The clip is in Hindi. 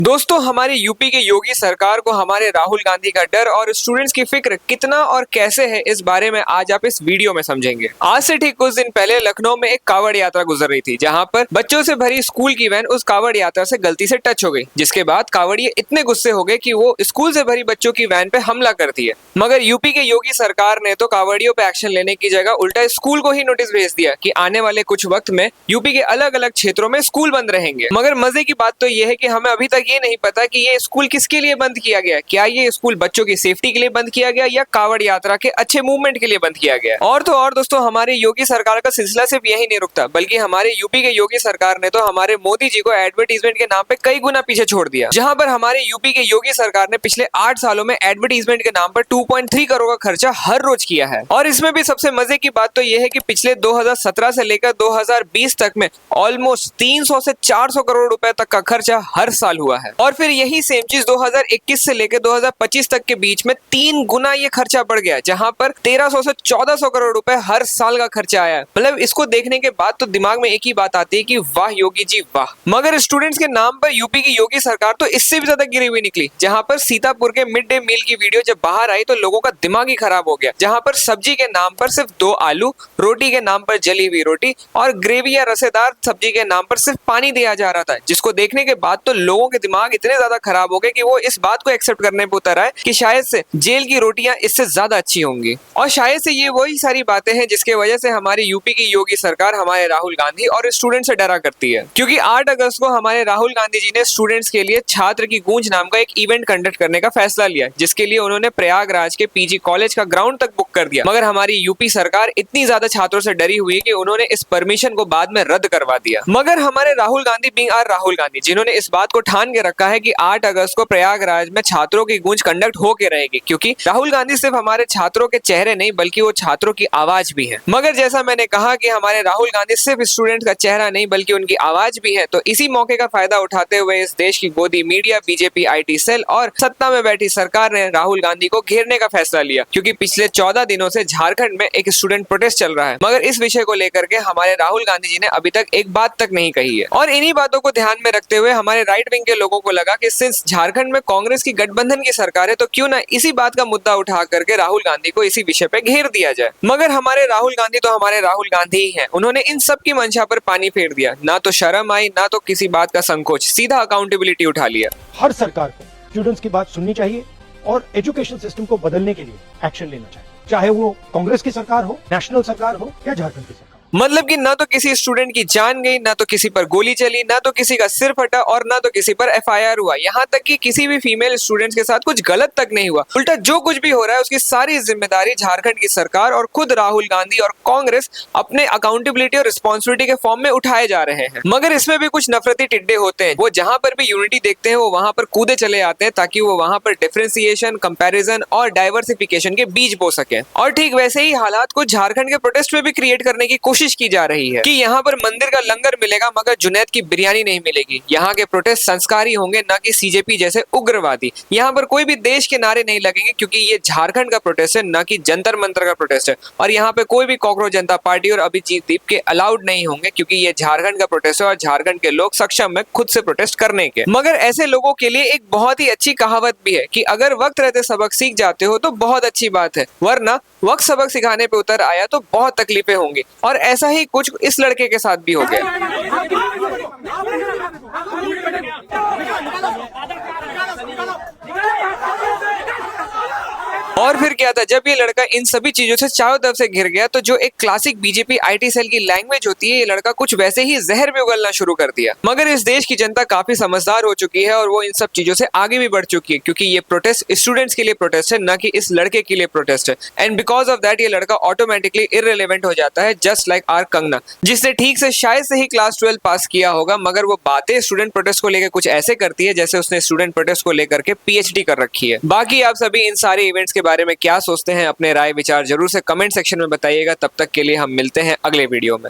दोस्तों, हमारी यूपी के योगी सरकार को हमारे राहुल गांधी का डर और स्टूडेंट्स की फिक्र कितना और कैसे है, इस बारे में आज आप इस वीडियो में समझेंगे। आज से ठीक कुछ दिन पहले लखनऊ में एक कावड़ यात्रा गुजर रही थी, जहां पर बच्चों से भरी स्कूल की वैन उस कावड़ यात्रा से गलती से टच हो गई, जिसके बाद कावड़िए इतने गुस्से हो गए कि वो स्कूल से भरी बच्चों की वैन पे हमला कर दिया। मगर यूपी के योगी सरकार ने तो कावड़ियों पे एक्शन लेने की जगह उल्टा स्कूल को ही नोटिस भेज दिया कि आने वाले कुछ वक्त में यूपी के अलग अलग क्षेत्रों में स्कूल बंद रहेंगे। मगर मजे की बात तो ये है कि हमें अभी तक ये नहीं पता कि ये स्कूल किसके लिए बंद किया गया। क्या ये स्कूल बच्चों की सेफ्टी के लिए बंद किया गया या कावड़ यात्रा के अच्छे मूवमेंट के लिए बंद किया गया। और तो और दोस्तों, हमारे योगी सरकार का सिलसिला सिर्फ यही नहीं रुकता, बल्कि हमारे यूपी के योगी सरकार ने तो हमारे मोदी जी को एडवर्टीजमेंट के नाम पे कई गुना पीछे छोड़ दिया। जहां पर हमारे यूपी के योगी सरकार ने पिछले 8 सालों में एडवर्टीजमेंट के नाम पर 2.3 करोड़ का खर्चा हर रोज किया है। और इसमें भी सबसे मजे की बात तो यह है कि पिछले 2017 से लेकर 2020 तक में ऑलमोस्ट 300 से 400 करोड़ रुपए तक का खर्चा हर साल हुआ है। और फिर यही सेम चीज 2021 से लेकर 2025 तक के बीच में 3 गुना ये खर्चा बढ़ गया, जहां पर 1300 से 1400 करोड़ रुपए हर साल का खर्चा आया। मतलब इसको देखने के बाद तो दिमाग में एक ही बात आती है कि वाह योगी जी वाह। मगर स्टूडेंट्स के नाम पर यूपी की योगी सरकार तो इससे भी ज्यादा गिरी हुई निकली, जहां पर सीतापुर के मिड डे मील की वीडियो जब बाहर आई तो लोगों का दिमाग ही खराब हो गया। जहां पर सब्जी के नाम पर सिर्फ 2 आलू, रोटी के नाम पर जली हुई रोटी और ग्रेवी या रसेदार सब्जी के नाम पर सिर्फ पानी दिया जा रहा था, जिसको देखने के बाद तो लोगों के दिमाग इतने ज्यादा खराब हो गए कि वो इस बात को एक्सेप्ट करने पे उतर आए कि शायद से जेल की रोटियां इससे ज्यादा अच्छी होंगी। और शायद से ये वही सारी बातें हैं जिसके वजह से हमारी यूपी की योगी सरकार हमारे राहुल गांधी और स्टूडेंट से डरा करती है। क्योंकि 8 अगस्त को हमारे राहुल गांधी जी ने स्टूडेंट्स के लिए छात्र की गूंज नाम का एक इवेंट कंडक्ट करने का फैसला लिया, जिसके लिए उन्होंने प्रयागराज के पीजी कॉलेज का ग्राउंड तक बुक कर दिया। मगर हमारी यूपी सरकार इतनी ज्यादा छात्रों से डरी हुई कि उन्होंने इस परमिशन को बाद में रद्द करवा दिया। मगर हमारे राहुल गांधी बीइंग आर राहुल गांधी, जिन्होंने इस बात को ठान के रखा है कि 8 अगस्त को प्रयागराज में छात्रों की गूंज कंडक्ट होके रहेगी, क्योंकि राहुल गांधी सिर्फ हमारे छात्रों के चेहरे नहीं बल्कि वो छात्रों की आवाज भी है। मगर जैसा मैंने कहा कि हमारे राहुल गांधी सिर्फ स्टूडेंट का चेहरा नहीं बल्कि उनकी आवाज भी है, तो इसी मौके का फायदा उठाते हुए इस देश की गोदी मीडिया, बीजेपी IT सेल और सत्ता में बैठी सरकार ने राहुल गांधी को घेरने का फैसला लिया। क्योंकि पिछले 14 दिनों से झारखंड में एक स्टूडेंट प्रोटेस्ट चल रहा है, मगर इस विषय को लेकर के हमारे राहुल गांधी जी ने अभी तक एक बात तक नहीं कही है। और इन्हीं बातों को ध्यान में रखते हुए हमारे राइट विंग के लोगों को लगा कि सिंस झारखंड में कांग्रेस की गठबंधन की सरकार है, तो क्यों ना इसी बात का मुद्दा उठा करके राहुल गांधी को इसी विषय पे घेर दिया जाए। मगर हमारे राहुल गांधी तो हमारे राहुल गांधी ही हैं। उन्होंने इन सब की मंशा पर पानी फेर दिया, ना तो शर्म आई ना तो किसी बात का संकोच, सीधा अकाउंटेबिलिटी उठा लिया। हर सरकार को स्टूडेंट्स की बात सुननी चाहिए और एजुकेशन सिस्टम को बदलने के लिए एक्शन लेना चाहिए, चाहे वो कांग्रेस की सरकार हो, नेशनल सरकार हो या झारखंड की सरकार। मतलब कि ना तो किसी स्टूडेंट की जान गई, ना तो किसी पर गोली चली, ना तो किसी का सिर फटा और ना तो किसी पर FIR हुआ। यहाँ तक कि किसी भी फीमेल स्टूडेंट्स के साथ कुछ गलत तक नहीं हुआ। उल्टा जो कुछ भी हो रहा है उसकी सारी जिम्मेदारी झारखंड की सरकार और खुद राहुल गांधी और कांग्रेस अपने अकाउंटेबिलिटी और रिस्पॉन्सिबिलिटी के फॉर्म में उठाए जा रहे हैं। मगर इसमें भी कुछ नफरती टिड्डे होते हैं, वो जहां पर भी यूनिटी देखते हैं वो वहां पर कूदे चले आते हैं, ताकि वो वहां पर डिफरेंशिएशन, कंपैरिजन और डाइवर्सिफिकेशन के बीज बो सके। और ठीक वैसे ही हालात को झारखंड के प्रोटेस्ट में भी क्रिएट करने की कोशिश की जा रही है कि यहाँ पर मंदिर का लंगर मिलेगा मगर जुनैद की बिरयानी नहीं मिलेगी। यहाँ के प्रोटेस्ट संस्कारी होंगे, ना कि CJP जैसे उग्रवादी। यहाँ पर कोई भी देश के नारे नहीं लगेंगे, क्योंकि ये झारखंड का प्रोटेस्ट है, ना कि जंतर मंतर का प्रोटेस्ट है। और यहाँ पे कोई भी कॉकरोच जनता पार्टी और अभिजीत दीप के अलाउड नहीं होंगे, क्योंकि ये झारखंड का प्रोटेस्ट है और झारखंड के लोग सक्षम है खुद से प्रोटेस्ट करने के। मगर ऐसे लोगों के लिए एक बहुत ही अच्छी कहावत भी है कि अगर वक्त रहते सबक सीख जाते हो तो बहुत अच्छी बात है, वरना वक्त सबक सिखाने पे उतर आया तो बहुत तकलीफें होंगी। और ऐसा ही कुछ इस लड़के के साथ भी हो गया। और फिर क्या था, जब ये लड़का इन सभी चीजों से चारों तरफ से घिर गया, तो जो एक क्लासिक बीजेपी IT सेल की लैंग्वेज होती है, ये लड़का कुछ वैसे ही जहर भी उगलना शुरू कर दिया। मगर इस देश की जनता काफी समझदार हो चुकी है और वो इन सब चीजों से आगे भी बढ़ चुकी है, क्योंकि ये प्रोटेस्ट स्टूडेंट्स के लिए प्रोटेस्ट है, ना कि इस लड़के के लिए प्रोटेस्ट है। एंड बिकॉज ऑफ दैट ये लड़का ऑटोमेटिकली इररिलेवेंट हो जाता है, जस्ट लाइक आर कंगना, जिसने ठीक से शायद से ही क्लास 12 पास किया होगा, मगर वो बातें स्टूडेंट प्रोटेस्ट को लेकर कुछ ऐसे करती है जैसे उसने स्टूडेंट प्रोटेस्ट को लेकर के PhD कर रखी है। बाकी आप सभी इन सारे इवेंट्स के बारे में क्या सोचते हैं, अपने राय विचार जरूर से कमेंट सेक्शन में बताइएगा। तब तक के लिए हम मिलते हैं अगले वीडियो में।